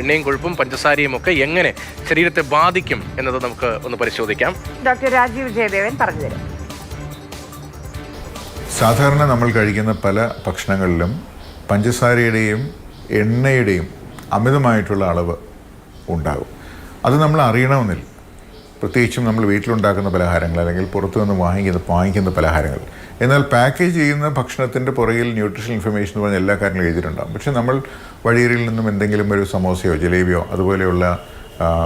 എണ്ണയും കൊഴുപ്പും പഞ്ചസാരയും ഒക്കെ എങ്ങനെ ശരീരത്തെ ബാധിക്കും എന്നത് നമുക്ക് ഒന്ന് പരിശോധിക്കാം. ഡോക്ടർ രാജീവ് ജയദേവൻ പറഞ്ഞുതരും. സാധാരണ നമ്മൾ കഴിക്കുന്ന പല ഭക്ഷണങ്ങളിലും പഞ്ചസാരയുടെയും എണ്ണയുടെയും അമിതമായിട്ടുള്ള അളവ് ഉണ്ടാകും. അത് നമ്മൾ അറിയണമെന്നില്ല. പ്രത്യേകിച്ചും നമ്മൾ വീട്ടിലുണ്ടാക്കുന്ന പലഹാരങ്ങൾ അല്ലെങ്കിൽ പുറത്തു നിന്ന് വാങ്ങിക്കുന്ന പലഹാരങ്ങൾ. എന്നാൽ പാക്കേജ് ചെയ്യുന്ന ഭക്ഷണത്തിൻ്റെ പുറകിൽ ന്യൂട്രീഷൻ ഇൻഫർമേഷൻ എന്ന് പറഞ്ഞ എല്ലാ കാര്യങ്ങളും എഴുതിയിട്ടുണ്ടാകും. പക്ഷേ നമ്മൾ വഴിയരിയിൽ നിന്നും എന്തെങ്കിലും ഒരു സമോസയോ ജിലേബിയോ അതുപോലെയുള്ള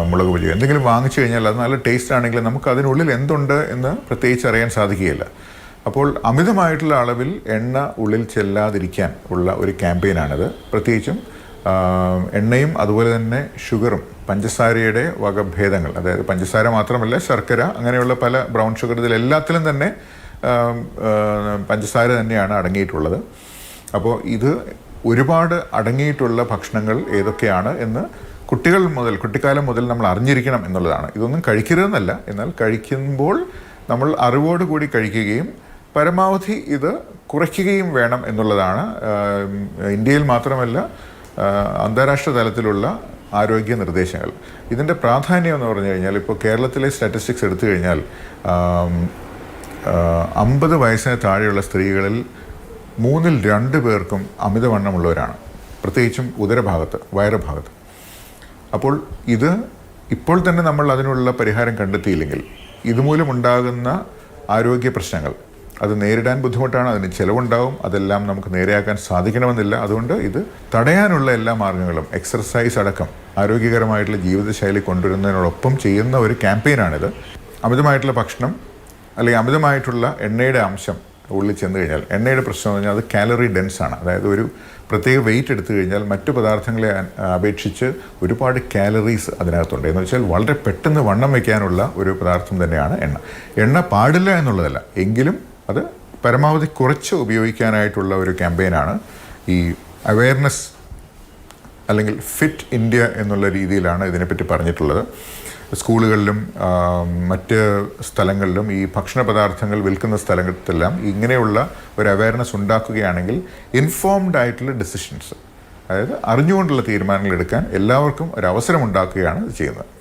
മുളക് പൊടിയോ എന്തെങ്കിലും വാങ്ങിച്ചു കഴിഞ്ഞാൽ അത് നല്ല ടേസ്റ്റ് ആണെങ്കിലും നമുക്ക് അതിനുള്ളിൽ എന്തുണ്ട് എന്ന് പ്രത്യേകിച്ച് അറിയാൻ സാധിക്കുകയില്ല. അപ്പോൾ അമിതമായിട്ടുള്ള അളവിൽ എണ്ണ ഉള്ളിൽ ചെല്ലാതിരിക്കാൻ ഉള്ള ഒരു ക്യാമ്പയിനാണിത്. പ്രത്യേകിച്ചും എണ്ണയും അതുപോലെ തന്നെ ഷുഗറും പഞ്ചസാരയുടെ വകഭേദങ്ങൾ, അതായത് പഞ്ചസാര മാത്രമല്ല ശർക്കര അങ്ങനെയുള്ള പല ബ്രൗൺ ഷുഗർ ഇതിലെല്ലാത്തിലും തന്നെ പഞ്ചസാര തന്നെയാണ് അടങ്ങിയിട്ടുള്ളത്. അപ്പോൾ ഇത് ഒരുപാട് അടങ്ങിയിട്ടുള്ള ഭക്ഷണങ്ങൾ ഏതൊക്കെയാണ് എന്ന് കുട്ടിക്കാലം മുതൽ നമ്മൾ അറിഞ്ഞിരിക്കണം എന്നുള്ളതാണ്. ഇതൊന്നും കഴിക്കരുതെന്നല്ല, എന്നാൽ കഴിക്കുമ്പോൾ നമ്മൾ അറിവോടുകൂടി കഴിക്കുകയും പരമാവധി ഇത് കുറയ്ക്കുകയും വേണം എന്നുള്ളതാണ് ഇന്ത്യയിൽ മാത്രമല്ല അന്താരാഷ്ട്ര തലത്തിലുള്ള ആരോഗ്യ നിർദ്ദേശങ്ങൾ. ഇതിൻ്റെ പ്രാധാന്യം എന്ന് പറഞ്ഞു കഴിഞ്ഞാൽ ഇപ്പോൾ കേരളത്തിലെ സ്റ്റാറ്റിസ്റ്റിക്സ് എടുത്തു കഴിഞ്ഞാൽ 50 വയസ്സിന് താഴെയുള്ള സ്ത്രീകളിൽ 3-ൽ 2 പേർക്കും അമിതവണ്ണമുള്ളവരാണ്, പ്രത്യേകിച്ചും ഉദരഭാഗത്ത്, വയറുഭാഗത്ത്. അപ്പോൾ ഇത് ഇപ്പോൾ തന്നെ നമ്മൾ അതിനുള്ള പരിഹാരം കണ്ടെത്തിയില്ലെങ്കിൽ ഇതുമൂലമുണ്ടാകുന്ന ആരോഗ്യ പ്രശ്നങ്ങൾ അത് നേരിടാൻ ബുദ്ധിമുട്ടാണ്, അതിന് ചിലവുണ്ടാവും. അതെല്ലാം നമുക്ക് നേരെയാക്കാൻ സാധിക്കണമെന്നില്ല. അതുകൊണ്ട് ഇത് തടയാനുള്ള എല്ലാ മാർഗ്ഗങ്ങളും എക്സർസൈസ് അടക്കം ആരോഗ്യകരമായിട്ടുള്ള ജീവിതശൈലി കൊണ്ടുവരുന്നതിനോടൊപ്പം ചെയ്യുന്ന ഒരു ക്യാമ്പയിനാണിത്. അമിതമായിട്ടുള്ള ഭക്ഷണം അല്ലെങ്കിൽ അമിതമായിട്ടുള്ള എണ്ണയുടെ അംശം ഉള്ളിൽ ചെന്ന് കഴിഞ്ഞാൽ, എണ്ണയുടെ പ്രശ്നം എന്ന് പറഞ്ഞാൽ അത് കാലറി ഡെൻസ് ആണ്. അതായത് ഒരു പ്രത്യേക വെയിറ്റ് എടുത്തു കഴിഞ്ഞാൽ മറ്റു പദാർത്ഥങ്ങളെ അപേക്ഷിച്ച് ഒരുപാട് കാലറീസ് അതിനകത്തുണ്ട്. എന്ന് വെച്ചാൽ വളരെ പെട്ടെന്ന് വണ്ണം വയ്ക്കാനുള്ള ഒരു പദാർത്ഥം തന്നെയാണ് എണ്ണ. എണ്ണ പാടില്ല എന്നുള്ളതല്ല, എങ്കിലും അത് പരമാവധി കുറച്ച് ഉപയോഗിക്കാനായിട്ടുള്ള ഒരു ക്യാമ്പയിനാണ് ഈ അവെയർനെസ് അല്ലെങ്കിൽ ഫിറ്റ് ഇന്ത്യ എന്നുള്ള രീതിയിലാണ് ഇതിനെപ്പറ്റി പറഞ്ഞിട്ടുള്ളത്. സ്കൂളുകളിലും മറ്റ് സ്ഥലങ്ങളിലും ഈ ഭക്ഷണ പദാർത്ഥങ്ങൾ വിൽക്കുന്ന സ്ഥലത്തെല്ലാം ഇങ്ങനെയുള്ള ഒരു അവെയർനെസ് ഉണ്ടാക്കുകയാണെങ്കിൽ ഇൻഫോംഡ് ആയിട്ടുള്ള ഡിസിഷൻസ്, അതായത് അറിഞ്ഞുകൊണ്ടുള്ള തീരുമാനങ്ങൾ എടുക്കാൻ എല്ലാവർക്കും ഒരു അവസരം ഉണ്ടാക്കുകയാണ് ഇത് ചെയ്യുന്നത്.